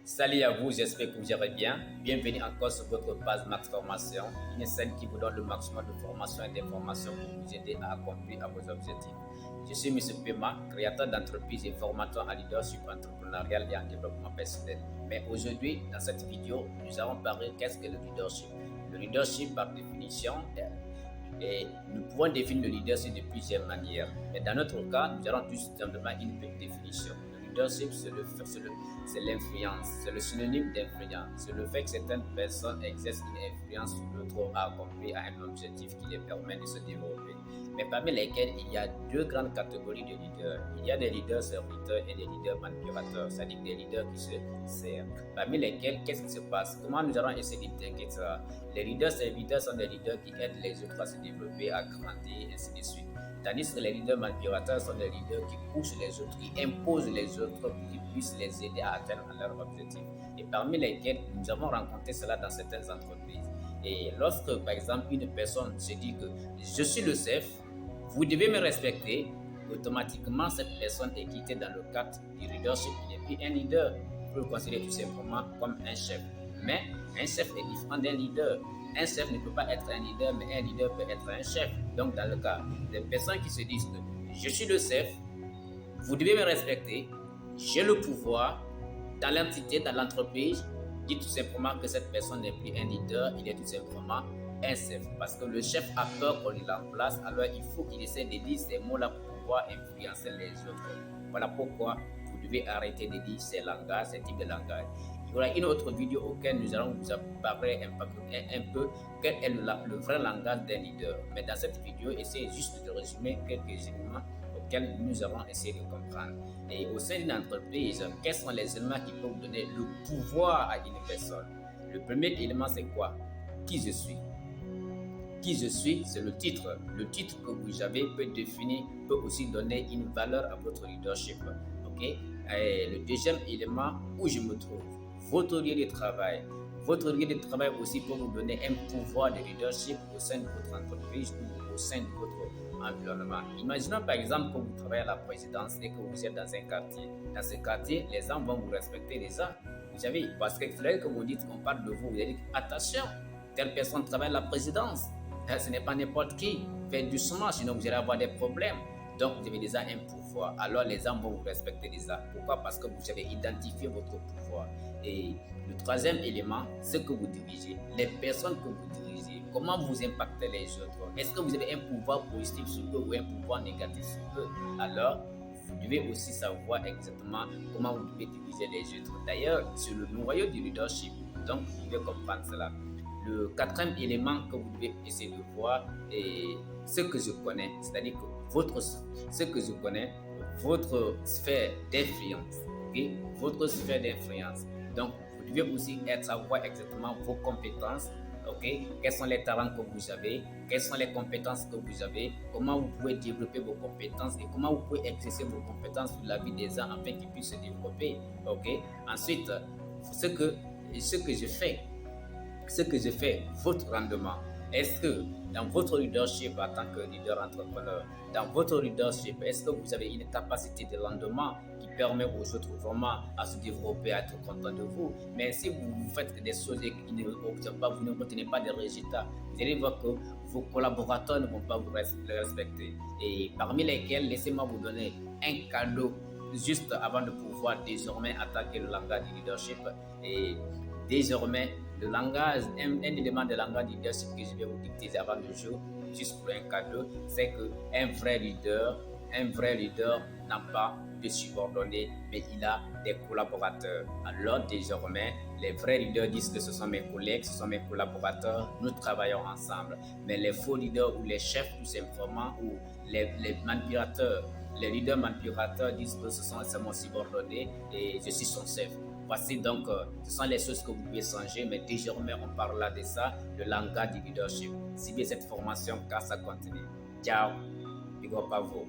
Salut à vous, j'espère que vous irez bien. Bienvenue encore sur votre base Max Formation, une scène qui vous donne le maximum de formation et d'informations pour vous aider à accomplir à vos objectifs. Je suis M. Pema, créateur d'entreprise et formateur en leadership entrepreneurial et en développement personnel. Mais aujourd'hui, dans cette vidéo, nous allons parler qu'est-ce que le leadership. Le leadership, par définition, et nous pouvons définir le leadership de plusieurs manières. Mais dans notre cas, nous allons tout simplement une petite définition. Le leadership, c'est l'influence, c'est le synonyme d'influence. C'est le fait que certaines personnes exercent une influence sur l'autre à accomplir un objectif qui les permet de se développer. Mais parmi lesquels il y a deux grandes catégories de leaders. Il y a des leaders serviteurs et des leaders manipulateurs, c'est-à-dire des leaders qui se servent. Parmi lesquels, qu'est-ce qui se passe? Comment nous allons essayer de distinguer ça? Les leaders serviteurs sont des leaders qui aident les autres à se développer, à grandir, et ainsi de suite. Tandis que les leaders manipulateurs sont des leaders qui poussent les autres, qui imposent les autres pour qu'ils puissent les aider à atteindre leurs objectifs. Et parmi lesquels nous avons rencontré cela dans certaines entreprises. Et lorsque, par exemple, une personne se dit que je suis le chef, vous devez me respecter, automatiquement cette personne est quittée dans le cadre du leadership. Il n'est plus un leader, on peut le considérer tout simplement comme un chef. Mais un chef est différent d'un leader. Un chef ne peut pas être un leader, mais un leader peut être un chef. Donc, dans le cas des personnes qui se disent que je suis le chef, vous devez me respecter, j'ai le pouvoir dans l'entité, dans l'entreprise, dit tout simplement que cette personne n'est plus un leader, il est tout simplement un chef. Parce que le chef a peur qu'on le remplace, alors il faut qu'il essaie de dire ces mots-là pour pouvoir influencer les autres. Voilà pourquoi vous devez arrêter de dire ces langages, ces types de langage. Il y aura une autre vidéo auquel nous allons vous parler un peu quel est le vrai langage d'un leader. Mais dans cette vidéo, essayez juste de résumer quelques éléments auxquels nous allons essayer de comprendre. Et au sein d'une entreprise, quels sont les éléments qui peuvent vous donner le pouvoir à une personne? Le premier élément, c'est quoi? Qui je suis? Qui je suis, c'est le titre. Le titre que vous avez peut définir, peut aussi donner une valeur à votre leadership. Ok? Et le deuxième élément, où je me trouve, votre lieu de travail. Votre lieu de travail aussi peut vous donner un pouvoir de leadership au sein de votre entreprise ou au sein de votre environnement. Imaginons par exemple que vous travaillez à la présidence et que vous êtes dans un quartier. Dans ce quartier, les gens vont vous respecter déjà. Vous savez, parce que quand vous dites qu'on parle de vous, vous allez dire attention, telle personne travaille à la présidence. Ce n'est pas n'importe qui. Faites doucement, sinon vous allez avoir des problèmes. Donc, vous avez déjà un pouvoir. Alors, les gens vont vous respecter déjà. Pourquoi? Parce que vous avez identifié votre pouvoir. Et le troisième élément, c'est que vous dirigez. Les personnes que vous dirigez, comment vous impactez les autres? Est-ce que vous avez un pouvoir positif sur eux ou un pouvoir négatif sur eux? Alors, vous devez aussi savoir exactement comment vous devez diriger les autres. D'ailleurs, c'est le noyau du leadership. Donc, vous devez comprendre cela. Le quatrième élément que vous devez essayer de voir est ce que je connais, c'est-à-dire que ce que je connais, votre sphère d'influence, okay? Votre sphère d'influence. Donc, vous devez aussi savoir exactement vos compétences, okay? Quels sont les talents que vous avez, quelles sont les compétences que vous avez, comment vous pouvez développer vos compétences et comment vous pouvez exercer vos compétences sur la vie des gens afin qu'ils puissent se développer. Okay? Ensuite, ce que je fais, votre rendement. Est-ce que dans votre leadership en tant que leader entrepreneur, dans votre leadership, est-ce que vous avez une capacité de rendement qui permet aux autres vraiment à se développer, à être contents de vous? Mais si vous faites des choses et que vous ne retenez pas de résultats, vous allez voir que vos collaborateurs ne vont pas vous respecter. Et parmi lesquels, laissez-moi vous donner un cadeau juste avant de pouvoir désormais attaquer le langage du leadership. Et désormais, le langage, un élément de langage du leadership que je vais vous dicter avant le jour, juste pour un cadeau, c'est qu'un vrai leader n'a pas de subordonnés, mais il a des collaborateurs. Alors désormais, les vrais leaders disent que ce sont mes collègues, ce sont mes collaborateurs, nous travaillons ensemble. Mais les faux leaders ou les chefs tout simplement, ou les manipulateurs, les leaders manipulateurs disent que ce sont mon subordonné et je suis son chef. Voici donc, ce sont les choses que vous pouvez changer, mais désormais on parle là de ça, le langage du leadership. Si bien cette formation car ça continue. Ciao, big up à vous.